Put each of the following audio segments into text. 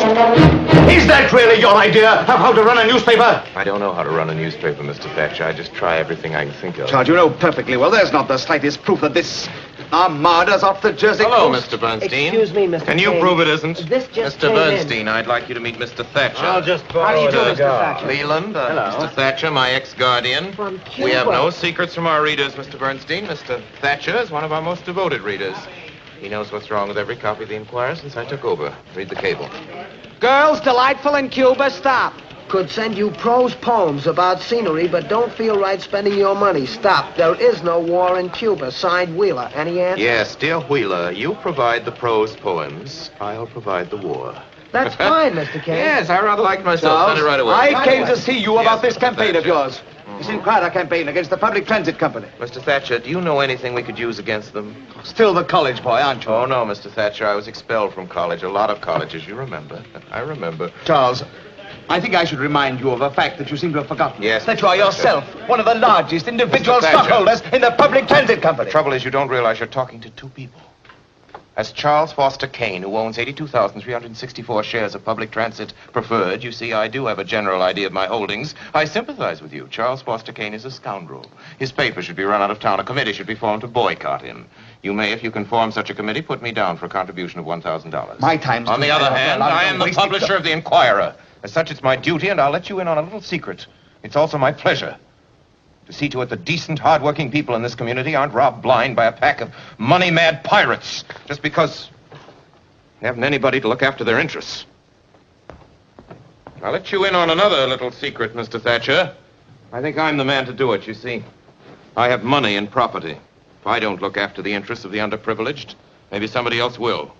Is that really your idea of how to run a newspaper? I don't know how to run a newspaper, Mr. Thatcher. I just try everything I can think of. Charles, you know perfectly well there's not the slightest proof that this armada's off the Jersey Hello, coast. Mr. Bernstein. Excuse me, Mr. Can you Kane. prove it isn't? This just Mr. came Bernstein, I'd like you to meet Mr. Thatcher. I'll just How do you do, borrow Mr. the car. Thatcher? Leland, Hello. Mr. Thatcher, my ex-guardian. From We have Cuba. no secrets from our readers, Mr. Bernstein. Mr. Thatcher is one of our most devoted readers. He knows what's wrong with every copy of the Inquirer since I took over. Read the cable. Girls delightful in Cuba, stop. Could send you prose poems about scenery, but don't feel right spending your money. Stop. There is no war in Cuba. Signed, Wheeler. Any answer? Yes, dear Wheeler, you provide the prose poems. I'll provide the war. That's fine, Mr. Kane. Yes, I rather like myself. Send it right away. I came to see you about Yes, this Mr. campaign of Thatcher. yours. This Inquirer campaign against the Public Transit Company. Mr. Thatcher, do you know anything we could use against them? Still the college boy, aren't you? Oh, no, Mr. Thatcher. I was expelled from college. A lot of colleges, you remember. I remember. Charles, I think I should remind you of a fact that you seem to have forgotten. Yes, That you are Mr. yourself one of the largest individual Mr. Thatcher. stockholders in the Public Transit Company. The trouble is you don't realize you're talking to two people. As Charles Foster Kane, who owns 82,364 shares of public transit preferred, you see, I do have a general idea of my holdings. I sympathize with you. Charles Foster Kane is a scoundrel. His paper should be run out of town. A committee should be formed to boycott him. You may, if you can form such a committee, put me down for a contribution of $1,000. My time's On the too other bad. hand, I am the publisher of the Inquirer. As such, it's my duty, and I'll let you in on a little secret. It's also my pleasure to see to it that decent, hard-working people in this community aren't robbed blind by a pack of money-mad pirates just because they haven't anybody to look after their interests. I'll let you in on another little secret, Mr. Thatcher. I think I'm the man to do it, you see. I have money and property. If I don't look after the interests of the underprivileged, maybe somebody else will.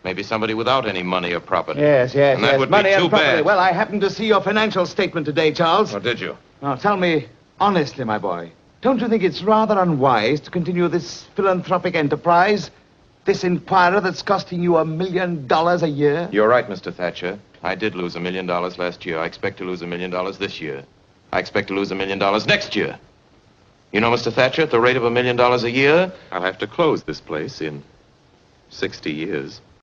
Maybe somebody without any money or property. Yes, And that would money be too and property. bad. Well, I happened to see your financial statement today, Charles. Oh, did you? Now, tell me honestly, my boy, don't you think it's rather unwise to continue this philanthropic enterprise? This Inquirer that's costing you $1 million a year? You're right, Mr. Thatcher. I did lose $1 million last year. I expect to lose $1 million this year. I expect to lose $1 million next year. You know, Mr. Thatcher, at the rate of $1 million a year, I'll have to close this place in 60 years.